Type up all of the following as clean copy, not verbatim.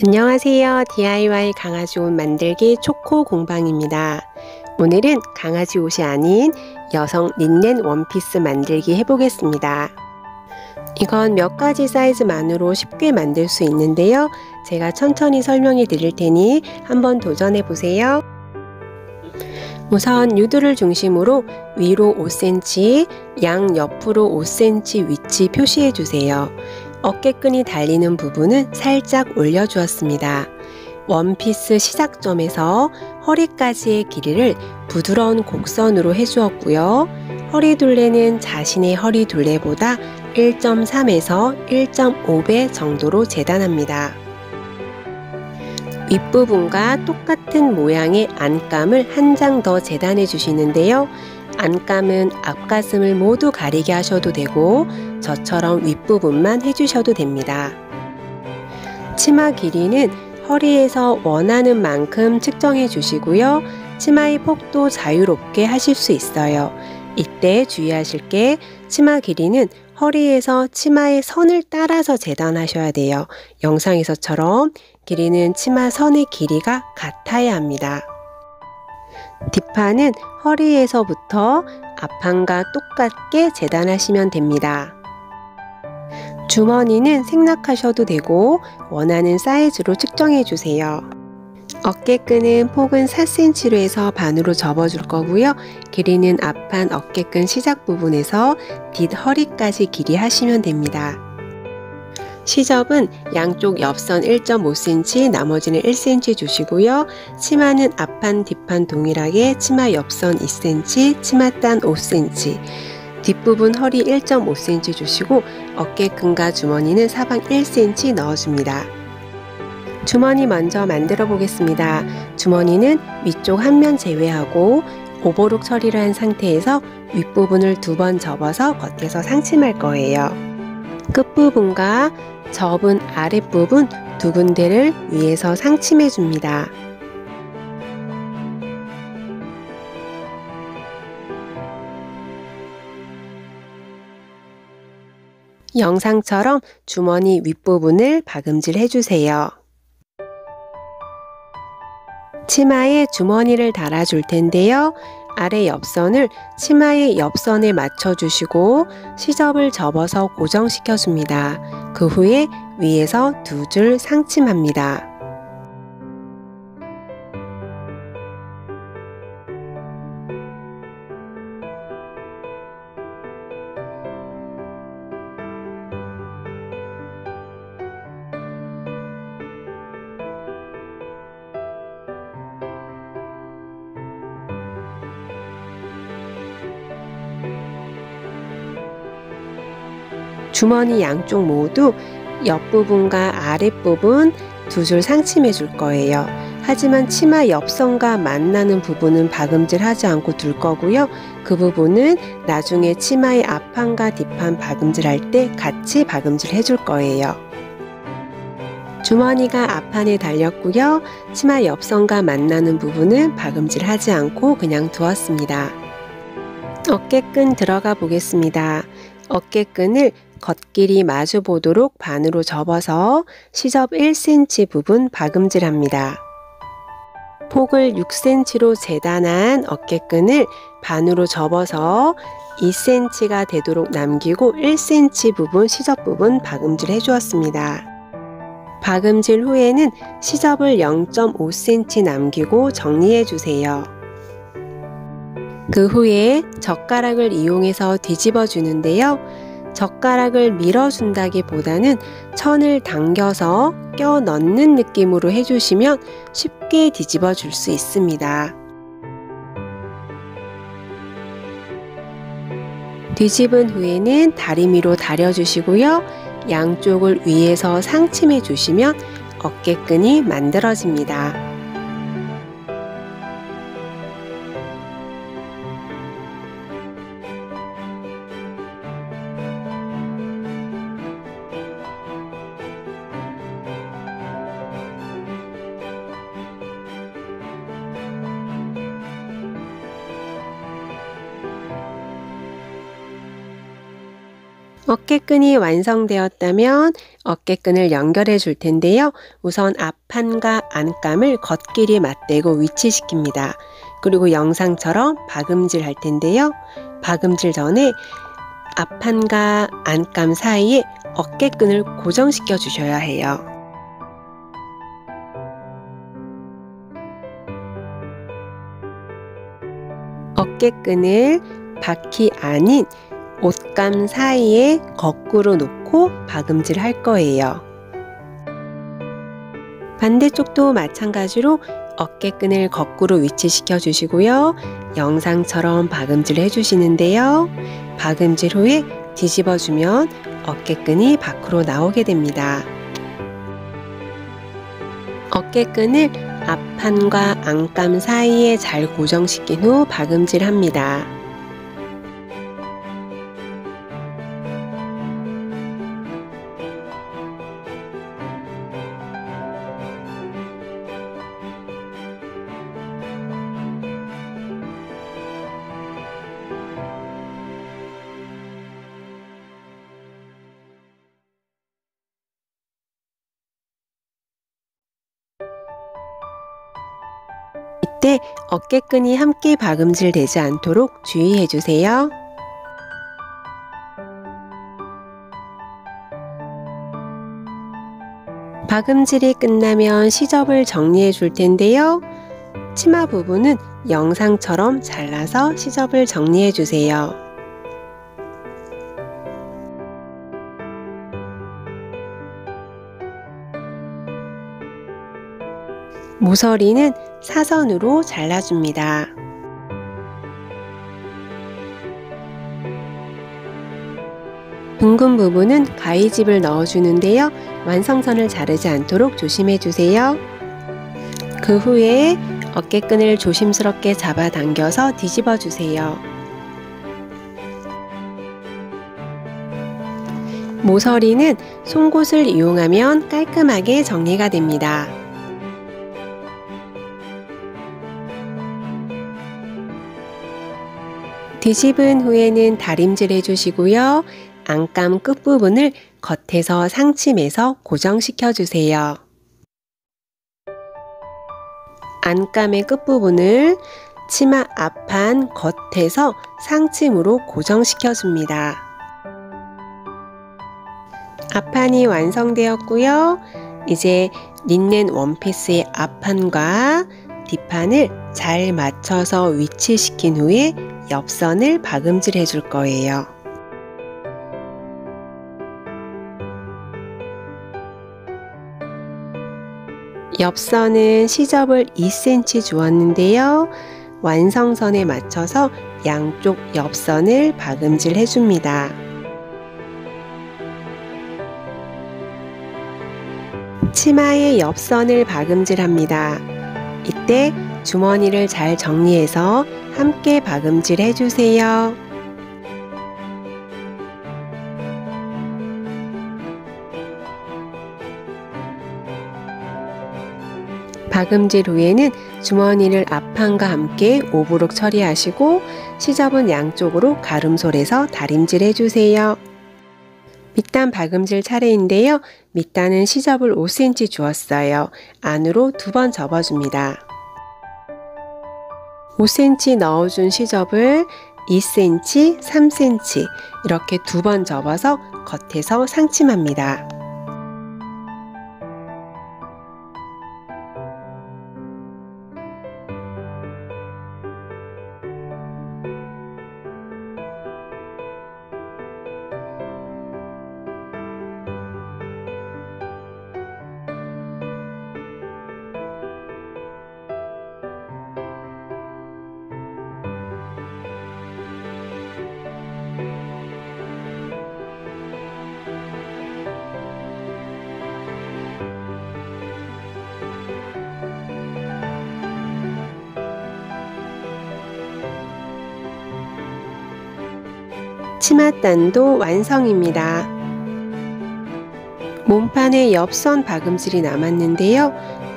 안녕하세요. DIY 강아지 옷 만들기 초코 공방입니다. 오늘은 강아지 옷이 아닌 여성 린넨 원피스 만들기 해보겠습니다. 이건 몇 가지 사이즈만으로 쉽게 만들 수 있는데요. 제가 천천히 설명해 드릴 테니 한번 도전해 보세요. 우선 유두를 중심으로 위로 5cm, 양 옆으로 5cm 위치 표시해 주세요. 어깨끈이 달리는 부분은 살짝 올려주었습니다. 원피스 시작점에서 허리까지의 길이를 부드러운 곡선으로 해주었고요. 허리 둘레는 자신의 허리 둘레보다 1.3에서 1.5배 정도로 재단합니다. 윗부분과 똑같은 모양의 안감을 한 장 더 재단해 주시는데요. 안감은 앞가슴을 모두 가리게 하셔도 되고 저처럼 윗부분만 해주셔도 됩니다. 치마 길이는 허리에서 원하는 만큼 측정해 주시고요. 치마의 폭도 자유롭게 하실 수 있어요. 이때 주의하실 게 치마 길이는 허리에서 치마의 선을 따라서 재단하셔야 돼요. 영상에서처럼 길이는 치마 선의 길이가 같아야 합니다. 뒷판은 허리에서부터 앞판과 똑같게 재단하시면 됩니다. 주머니는 생략하셔도 되고 원하는 사이즈로 측정해 주세요. 어깨끈은 폭은 4cm로 해서 반으로 접어줄 거고요. 길이는 앞판 어깨끈 시작 부분에서 뒷 허리까지 길이 하시면 됩니다. 시접은 양쪽 옆선 1.5cm, 나머지는 1cm 주시고요. 치마는 앞판, 뒷판 동일하게 치마 옆선 2cm, 치마단 5cm, 뒷부분 허리 1.5cm 주시고 어깨끈과 주머니는 사방 1cm 넣어줍니다. 주머니 먼저 만들어 보겠습니다. 주머니는 위쪽 한 면 제외하고 오버룩 처리를 한 상태에서 윗부분을 2번 접어서 겉에서 상침할 거예요. 끝부분과 접은 아랫부분 두 군데를 위에서 상침해 줍니다. 영상처럼 주머니 윗부분을 박음질 해주세요. 치마에 주머니를 달아줄 텐데요. 아래 옆선을 치마의 옆선에 맞춰주시고 시접을 접어서 고정시켜줍니다. 그 후에 위에서 2줄 상침합니다. 주머니 양쪽 모두 옆부분과 아랫부분 2줄 상침해 줄 거예요. 하지만 치마 옆선과 만나는 부분은 박음질 하지 않고 둘 거고요. 그 부분은 나중에 치마의 앞판과 뒷판 박음질 할 때 같이 박음질 해줄 거예요. 주머니가 앞판에 달렸고요. 치마 옆선과 만나는 부분은 박음질 하지 않고 그냥 두었습니다. 어깨끈 들어가 보겠습니다. 어깨끈을 겉길이 마주 보도록 반으로 접어서 시접 1cm 부분 박음질합니다. 폭을 6cm로 재단한 어깨끈을 반으로 접어서 2cm가 되도록 남기고 1cm 부분 시접 부분 박음질 해주었습니다. 박음질 후에는 시접을 0.5cm 남기고 정리해 주세요. 그 후에 젓가락을 이용해서 뒤집어 주는데요. 젓가락을 밀어준다기보다는 천을 당겨서 껴 넣는 느낌으로 해주시면 쉽게 뒤집어 줄 수 있습니다. 뒤집은 후에는 다리미로 다려주시고요. 양쪽을 위에서 상침해 주시면 어깨끈이 만들어집니다. 어깨끈이 완성되었다면 어깨끈을 연결해 줄 텐데요. 우선 앞판과 안감을 겉길이 맞대고 위치시킵니다. 그리고 영상처럼 박음질 할 텐데요. 박음질 전에 앞판과 안감 사이에 어깨끈을 고정시켜 주셔야 해요. 어깨끈을 바퀴 아닌 옷감 사이에 거꾸로 놓고 박음질 할 거예요. 반대쪽도 마찬가지로 어깨끈을 거꾸로 위치시켜 주시고요. 영상처럼 박음질 해주시는데요. 박음질 후에 뒤집어 주면 어깨끈이 밖으로 나오게 됩니다. 어깨끈을 앞판과 안감 사이에 잘 고정시킨 후 박음질 합니다. 이때 어깨끈이 함께 박음질 되지 않도록 주의해 주세요. 박음질이 끝나면 시접을 정리해 줄 텐데요. 치마 부분은 영상처럼 잘라서 시접을 정리해 주세요. 모서리는 사선으로 잘라줍니다. 둥근 부분은 가위집을 넣어주는데요. 완성선을 자르지 않도록 조심해 주세요. 그 후에 어깨끈을 조심스럽게 잡아당겨서 뒤집어 주세요. 모서리는 송곳을 이용하면 깔끔하게 정리가 됩니다. 뒤집은 후에는 다림질 해주시고요. 안감 끝부분을 겉에서 상침해서 고정시켜 주세요. 안감의 끝부분을 치마 앞판 겉에서 상침으로 고정시켜 줍니다. 앞판이 완성되었고요. 이제 린넨 원피스의 앞판과 뒷판을 잘 맞춰서 위치시킨 후에 옆선을 박음질 해줄 거예요. 옆선은 시접을 2cm 주었는데요. 완성선에 맞춰서 양쪽 옆선을 박음질 해줍니다. 치마의 옆선을 박음질합니다. 이때 주머니를 잘 정리해서 함께 박음질 해주세요. 박음질 후에는 주머니를 앞판과 함께 오브록 처리하시고 시접은 양쪽으로 가름솔에서 다림질 해주세요. 밑단 박음질 차례인데요. 밑단은 시접을 5cm 주었어요. 안으로 2번 접어줍니다. 5cm 넣어준 시접을 2cm, 3cm 이렇게 2번 접어서 겉에서 상침합니다. 치맛단도 완성입니다. 몸판에 옆선 박음질이 남았는데요.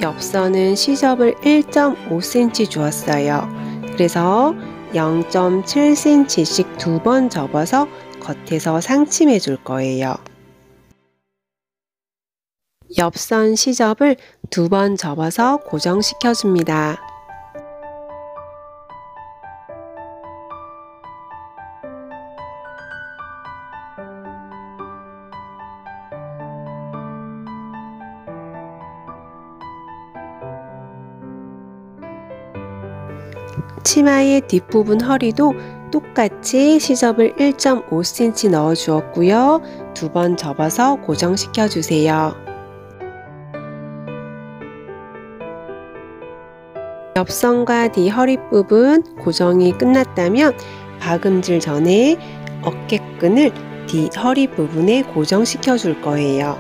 옆선은 시접을 1.5cm 주었어요. 그래서 0.7cm씩 2번 접어서 겉에서 상침해 줄 거예요. 옆선 시접을 2번 접어서 고정시켜 줍니다. 치마의 뒷부분 허리도 똑같이 시접을 1.5cm 넣어 주었고요. 2번 접어서 고정시켜 주세요. 옆선과 뒤 허리 부분 고정이 끝났다면 박음질 전에 어깨끈을 뒤 허리 부분에 고정시켜 줄 거예요.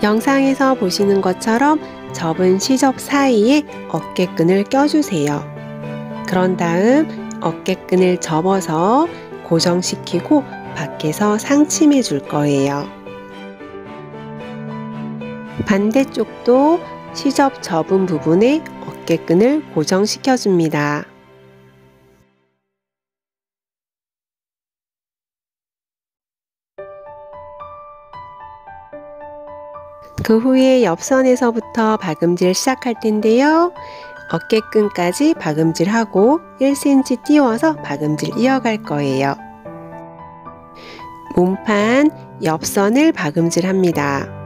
영상에서 보시는 것처럼 접은 시접 사이에 어깨끈을 껴주세요. 그런 다음 어깨끈을 접어서 고정시키고 밖에서 상침해 줄 거예요. 반대쪽도 시접 접은 부분에 어깨끈을 고정시켜 줍니다. 그 후에 옆선에서부터 박음질 시작할 텐데요. 어깨끈까지 박음질하고 1cm 띄워서 박음질 이어갈 거예요. 몸판 옆선을 박음질합니다.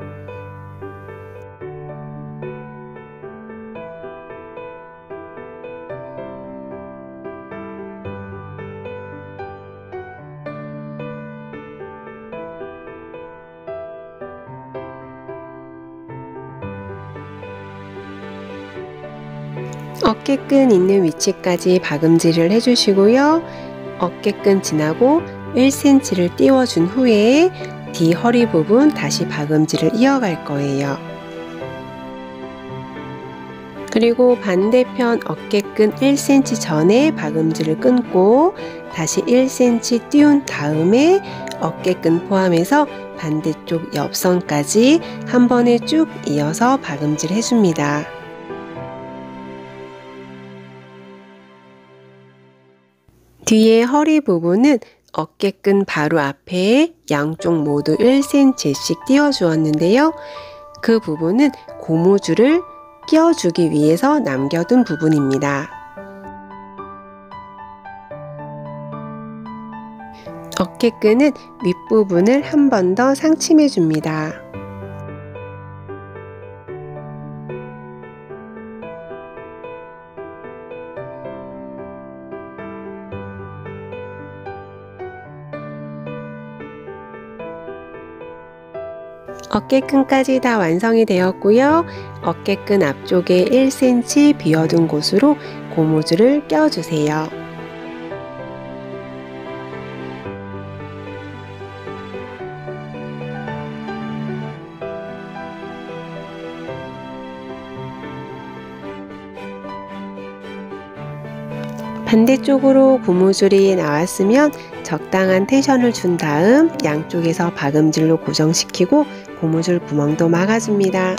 어깨끈 있는 위치까지 박음질을 해주시고요. 어깨끈 지나고 1cm를 띄워준 후에 뒤 허리 부분 다시 박음질을 이어갈 거예요. 그리고 반대편 어깨끈 1cm 전에 박음질을 끊고 다시 1cm 띄운 다음에 어깨끈 포함해서 반대쪽 옆선까지 한 번에 쭉 이어서 박음질 해줍니다. 뒤에 허리 부분은 어깨끈 바로 앞에 양쪽 모두 1cm씩 띄워 주었는데요. 그 부분은 고무줄을 끼워주기 위해서 남겨둔 부분입니다. 어깨끈은 윗부분을 한 번 더 상침해 줍니다. 어깨끈까지 다 완성이 되었고요. 어깨끈 앞쪽에 1cm 비워둔 곳으로 고무줄을 껴주세요. 반대쪽으로 고무줄이 나왔으면 적당한 텐션을 준 다음 양쪽에서 박음질로 고정시키고 고무줄 구멍도 막아줍니다.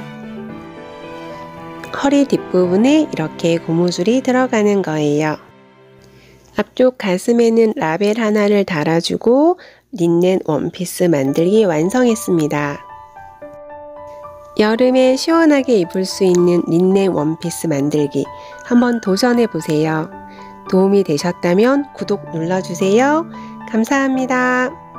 허리 뒷부분에 이렇게 고무줄이 들어가는 거예요. 앞쪽 가슴에는 라벨 하나를 달아주고 린넨 원피스 만들기 완성했습니다. 여름에 시원하게 입을 수 있는 린넨 원피스 만들기 한번 도전해보세요. 도움이 되셨다면 구독 눌러주세요. 감사합니다.